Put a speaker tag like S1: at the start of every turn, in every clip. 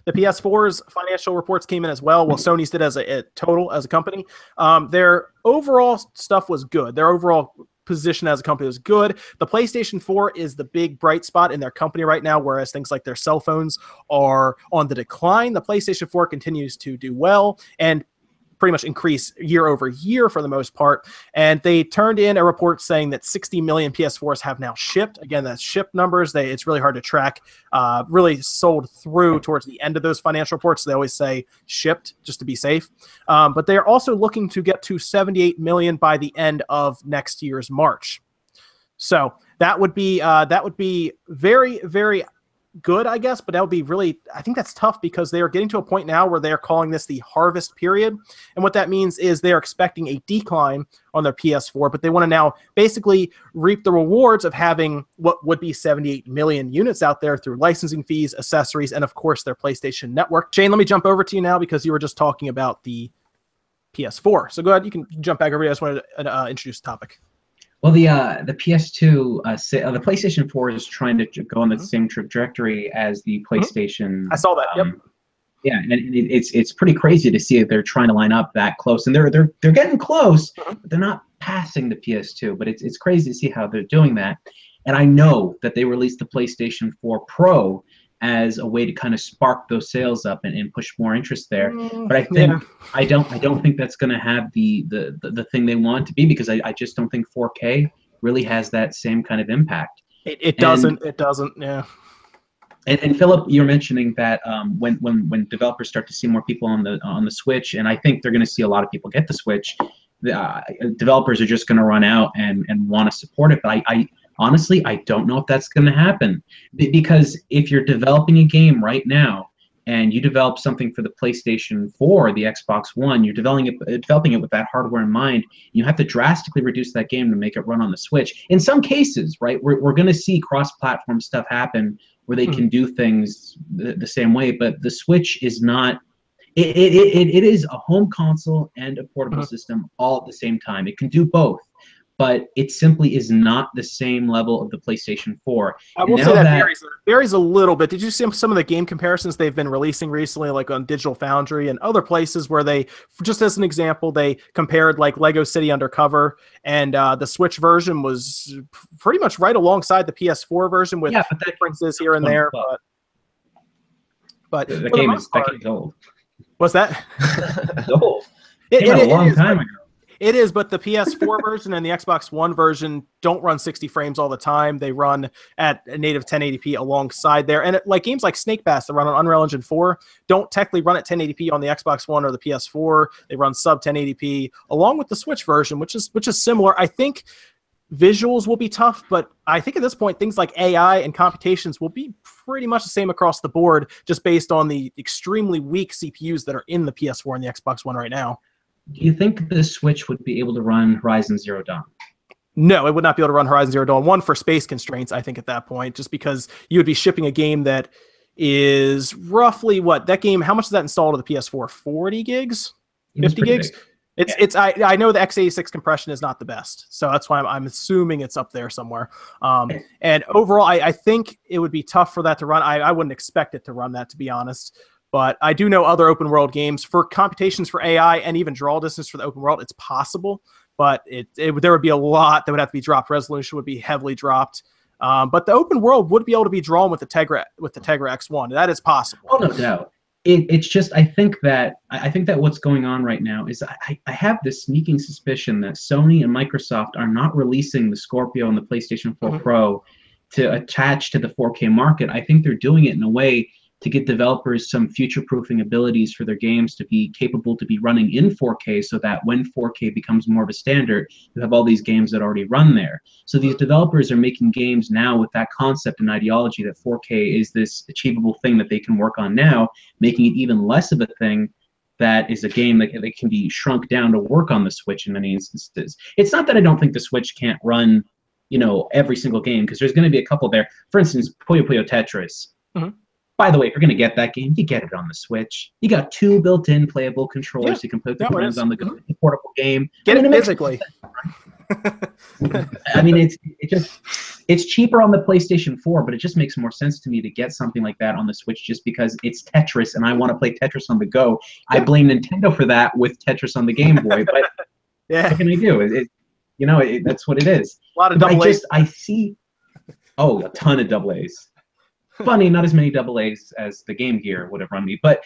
S1: The PS4's financial reports came in as well. Well, Sony's did as a total as a company. Their overall stuff was good. Their overall position as a company was good. The PlayStation 4 is the big bright spot in their company right now, whereas things like their cell phones are on the decline. The PlayStation 4 continues to do well and pretty much increase year over year for the most part. And they turned in a report saying that 60 million PS4s have now shipped. Again, that's shipped numbers. It's really hard to track. Really sold through towards the end of those financial reports. They always say shipped just to be safe. But they are also looking to get to 78 million by the end of next year's March. So that would be very, very good, I guess, but that would be really, I think that's tough because they are getting to a point now where they are calling this the harvest period. And what that means is they are expecting a decline on their PS4, but they want to now basically reap the rewards of having what would be 78 million units out there through licensing fees, accessories, and of course their PlayStation Network. Shane, let me jump over to you now because you were just talking about the PS4. So go ahead, you can jump back over here. I just wanted to introduce the topic.
S2: Well, the PS2, the PlayStation 4 is trying to go on the same trajectory as the PlayStation.
S1: I saw that. Yep.
S2: Yeah, and it's pretty crazy to see that they're trying to line up that close, and they're getting close, but they're not passing the PS2. But it's crazy to see how they're doing that. And I know that they released the PlayStation 4 Pro as a way to kind of spark those sales up and push more interest there. But I think I don't think that's going to have the thing they want to be, because I just don't think 4K really has that same kind of impact.
S1: It doesn't. Yeah.
S2: And Philip, you're mentioning that when developers start to see more people on the Switch, and I think they're going to see a lot of people get the Switch, developers are just going to run out and want to support it. But honestly, I don't know if that's going to happen, because if you're developing a game right now and you develop something for the PlayStation 4, the Xbox One, you're developing it with that hardware in mind. You have to drastically reduce that game to make it run on the Switch. In some cases, right, we're going to see cross-platform stuff happen where they can do things the same way, but the Switch is not. It is a home console and a portable system all at the same time. It can do both, but it simply is not the same level of the PlayStation 4.
S1: I will say that varies a little bit. Did you see some of the game comparisons they've been releasing recently, like on Digital Foundry and other places, where they, just as an example, they compared like Lego City Undercover, and the Switch version was pretty much right alongside the PS4 version with differences here and there. But
S2: the game is old.
S1: What's that?
S2: It's old. It came out a long time ago.
S1: It is, but the PS4 version and the Xbox One version don't run 60 frames all the time. They run at a native 1080p alongside there. And like games like Snake Bass that run on Unreal Engine 4 don't technically run at 1080p on the Xbox One or the PS4. They run sub 1080p along with the Switch version, which is similar. I think visuals will be tough, but I think at this point things like AI and computations will be pretty much the same across the board, just based on the extremely weak CPUs that are in the PS4 and the Xbox One right now.
S2: Do you think the Switch would be able to run Horizon Zero Dawn?
S1: No, it would not be able to run Horizon Zero Dawn. One, for space constraints, I think, at that point, just because you would be shipping a game that is roughly that game, how much is that installed to the PS4? 40 gigs? 50 gigs? Big. I know the x86 compression is not the best, so that's why I'm assuming it's up there somewhere. And overall, I think it would be tough for that to run. I wouldn't expect it to run that, to be honest. But I do know other open world games for computations for AI and even draw distance for the open world. It's possible, but there would be a lot that would have to be dropped. Resolution would be heavily dropped. But the open world would be able to be drawn with the Tegra X1. That is possible.
S2: Oh, no doubt. It's just I think that what's going on right now is I have this sneaking suspicion that Sony and Microsoft are not releasing the Scorpio and the PlayStation 4 Pro to attach to the 4K market. I think they're doing it in a way to get developers some future-proofing abilities for their games to be capable to be running in 4K, so that when 4K becomes more of a standard, you have all these games that already run there. So these developers are making games now with that concept and ideology that 4K is this achievable thing that they can work on now, making it even less of a thing that is a game that can be shrunk down to work on the Switch in many instances. It's not that I don't think the Switch can't run, every single game, because there's going to be a couple there. For instance, Puyo Puyo Tetris. By the way, if you're going to get that game, you get it on the Switch. You got 2 built-in playable controllers. You can put the buttons on the portable game.
S1: Get it physically.
S2: I mean, it's cheaper on the PlayStation 4, but it just makes more sense to me to get something like that on the Switch just because it's Tetris and I want to play Tetris on the go. I blame Nintendo for that with Tetris on the Game Boy, but what can I do? That's what it is.
S1: A lot of double A's.
S2: I see a ton of double A's. Funny, not as many double A's as the Game Gear would have run me, but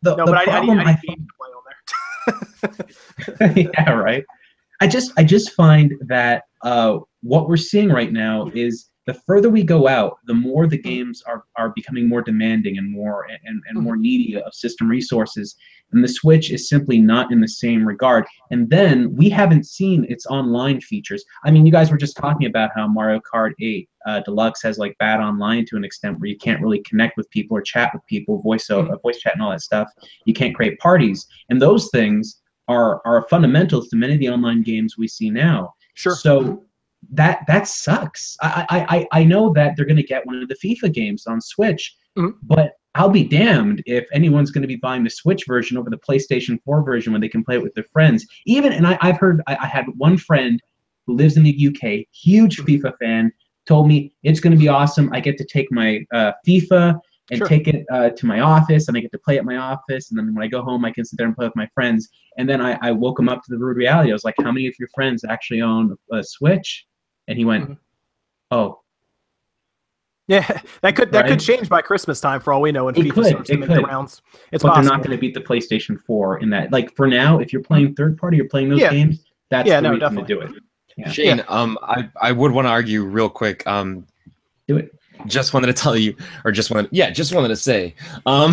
S2: the problem I find, yeah, right. I just find that what we're seeing right now is the further we go out, the more the games are becoming more demanding and more more needy of system resources, and the Switch is simply not in the same regard. And then we haven't seen its online features. I mean, you guys were just talking about how Mario Kart 8 Deluxe has like bad online to an extent where you can't really connect with people or chat with people, voice chat and all that stuff. You can't create parties, and those things are fundamentals to many of the online games we see now.
S1: Sure.
S2: So that sucks. I know that they're going to get one of the FIFA games on Switch, but I'll be damned if anyone's going to be buying the Switch version over the PlayStation 4 version when they can play it with their friends. I've heard, I had one friend who lives in the UK, huge FIFA fan, told me it's going to be awesome. I get to take my FIFA and take it to my office, and I get to play at my office, and then when I go home, I can sit there and play with my friends. And then I woke him up to the rude reality. I was like, how many of your friends actually own a Switch? And he went, oh.
S1: Yeah, that could change by Christmas time for all we know. When FIFA starts to make the rounds,
S2: but they're not going to beat the PlayStation 4 in that. Like for now, if you're playing third party, you're playing those games. That's the reason to do it. Yeah.
S3: Shane, I would want to argue real quick. Do
S2: it.
S3: Just wanted to tell you, or just wanted to say.
S2: Go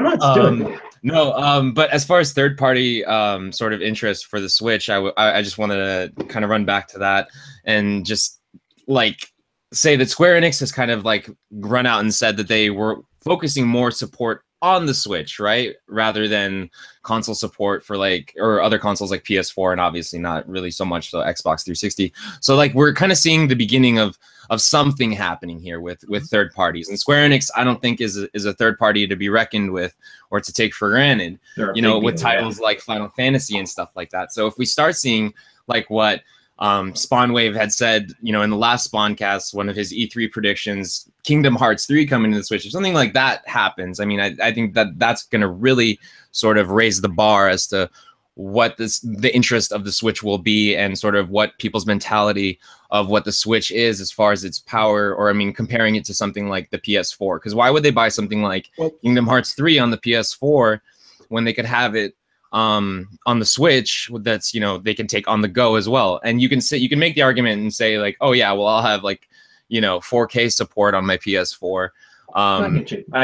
S2: nuts, do it.
S3: No, but as far as third-party sort of interest for the Switch, I just wanted to kind of run back to that and just like say that Square Enix has kind of like run out and said that they were focusing more support on the Switch, right, rather than console support for or other consoles like PS4, and obviously not really so much so Xbox 360. So like we're kind of seeing the beginning of something happening here with third parties, and Square Enix I don't think is a third party to be reckoned with or to take for granted, with titles like Final Fantasy and stuff like that. So if we start seeing like what Spawnwave had said, in the last SpawnCast, one of his E3 predictions, Kingdom Hearts 3 coming to the Switch, if something like that happens, I mean, I think that's going to really sort of raise the bar as to what the interest of the Switch will be, and sort of what people's mentality of what the Switch is as far as its power, or I mean, comparing it to something like the PS4. Because why would they buy something like Kingdom Hearts 3 on the PS4 when they could have it on the Switch that's they can take on the go as well? And you can make the argument and say like, oh yeah, well I'll have 4K support on my PS4.
S2: I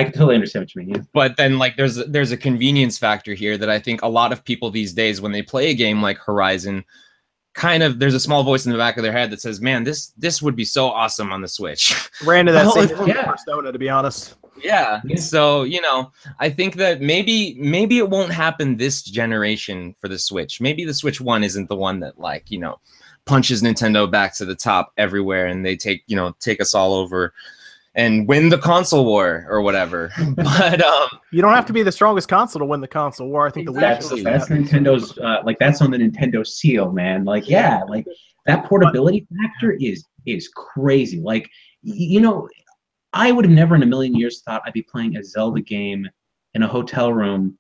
S2: can totally understand what you mean. Yeah.
S3: But then there's a convenience factor here that I think a lot of people these days, when they play a game like Horizon, kind of there's a small voice in the back of their head that says, man, this would be so awesome on the Switch.
S1: Ran to that same Persona, to be honest.
S3: Yeah. So, I think that maybe it won't happen this generation for the Switch. Maybe the Switch 1 isn't the one that punches Nintendo back to the top everywhere and they take us all over and win the console war or whatever. But
S1: you don't have to be the strongest console to win the console war. I think
S2: that's Nintendo's that's on the Nintendo seal, man. That portability factor is crazy. I would have never in a million years thought I'd be playing a Zelda game in a hotel room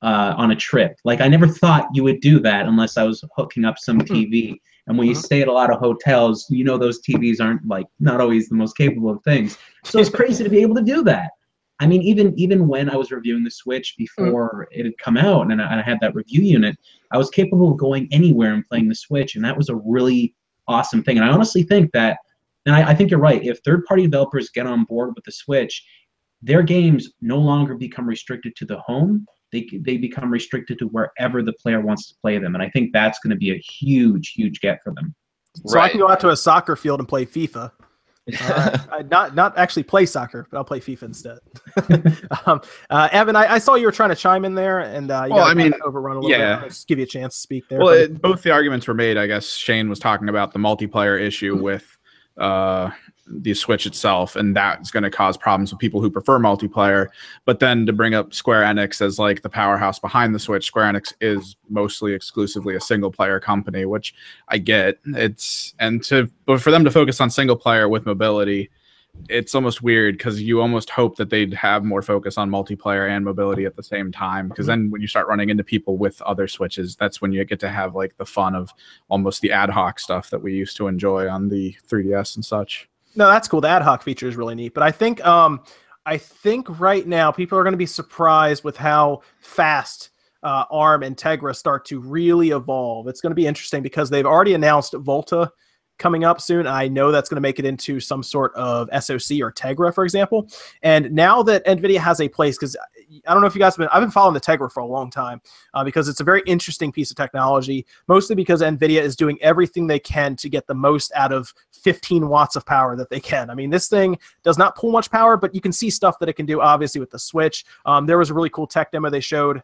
S2: on a trip. I never thought you would do that unless I was hooking up some TV. And when you stay at a lot of hotels, those TVs aren't not always the most capable of things. So it's crazy to be able to do that. I mean, even when I was reviewing the Switch before it had come out and I had that review unit, I was capable of going anywhere and playing the Switch. And that was a really awesome thing. And I honestly think that, and I think you're right, if third-party developers get on board with the Switch, their games no longer become restricted to the home. They become restricted to wherever the player wants to play them. And I think that's going to be a huge, huge get for them.
S1: So I can go out to a soccer field and play FIFA. Not actually play soccer, but I'll play FIFA instead. Evan, I saw you were trying to chime in there, and overrun a little bit. I'll just give you a chance to speak there.
S4: Well, both the arguments were made. I guess Shane was talking about the multiplayer issue with the Switch itself, and that's going to cause problems with people who prefer multiplayer. But then to bring up Square Enix as like the powerhouse behind the Switch, Square Enix is mostly exclusively a single player company, which I get. But for them to focus on single player with mobility, it's almost weird because you almost hope that they'd have more focus on multiplayer and mobility at the same time, because then when you start running into people with other Switches, that's when you get to have like the fun of almost the ad hoc stuff that we used to enjoy on the 3DS and such.
S1: No, that's cool. The ad hoc feature is really neat, but I think right now people are going to be surprised with how fast ARM and Tegra start to really evolve. It's going to be interesting because they've already announced Volta coming up soon. I know that's going to make it into some sort of SoC or Tegra, for example. And now that NVIDIA has a place, because I don't know if you guys I've been following the Tegra for a long time because it's a very interesting piece of technology, mostly because NVIDIA is doing everything they can to get the most out of 15 watts of power that they can. I mean, this thing does not pull much power, but you can see stuff that it can do, obviously, with the Switch. There was a really cool tech demo they showed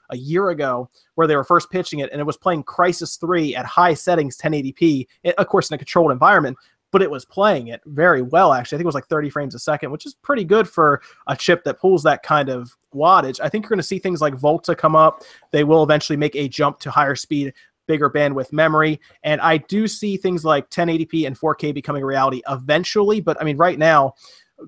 S1: a year ago where they were first pitching it, and it was playing Crysis 3 at high settings, 1080p, of course, in a controlled environment, but it was playing it very well, actually. I think it was like 30 frames a second, which is pretty good for a chip that pulls that kind of wattage. I think you're going to see things like Volta come up. They will eventually make a jump to higher speed, bigger bandwidth memory, and I do see things like 1080p and 4K becoming a reality eventually, but I mean, right now,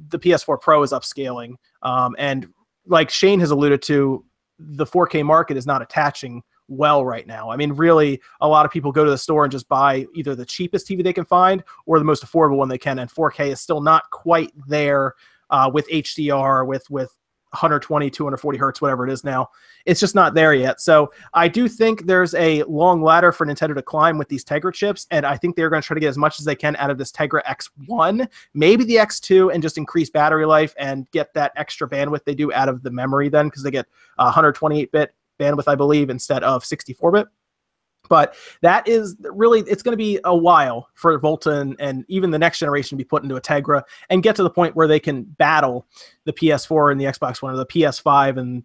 S1: the PS4 Pro is upscaling, and like Shane has alluded to, the 4K market is not attaching well right now. I mean, really, a lot of people go to the store and just buy either the cheapest TV they can find or the most affordable one they can, and 4K is still not quite there with HDR, with 120, 240 hertz, whatever it is now. It's just not there yet. So I do think there's a long ladder for Nintendo to climb with these Tegra chips, and I think they're going to try to get as much as they can out of this Tegra X1, maybe the X2, and just increase battery life and get that extra bandwidth they do out of the memory then, because they get 128-bit bandwidth, I believe, instead of 64-bit. But that is really, it's going to be a while for Volta and even the next generation to be put into a Tegra and get to the point where they can battle the PS4 and the Xbox One, or the PS5 and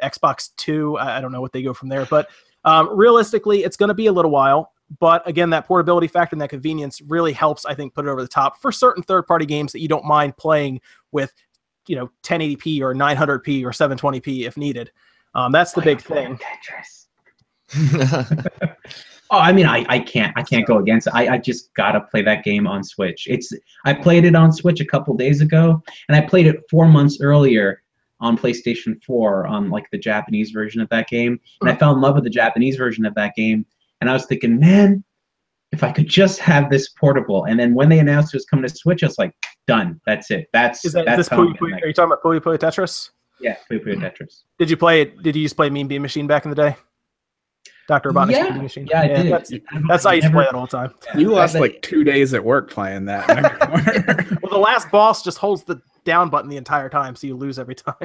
S1: Xbox 2. I don't know what they go from there. But realistically, it's going to be a little while. But again, that portability factor and that convenience really helps, I think, put it over the top for certain third-party games that you don't mind playing with, 1080p or 900p or 720p if needed. That's the big thing.
S2: Oh, I mean, I can't go against it. I just gotta play that game on Switch. I played it on Switch a couple days ago, and I played it 4 months earlier on PlayStation 4 on like the Japanese version of that game, and I fell in love with the Japanese version of that game. And I was thinking, man, if I could just have this portable. And then when they announced it was coming to Switch, I was like, done. That's it. Are you talking
S1: about Puyo Puyo Tetris?
S2: Yeah, Puyo Puyo Tetris.
S1: Did you play it? Did you just play Mean Bean Machine back in the day? Dr. Robotnik's Mean Bean Machine.
S2: Yeah, I did.
S1: That's how I used to play that all the time.
S4: You lost like 2 days at work playing that.
S1: Well, the last boss just holds the down button the entire time, so you lose every time.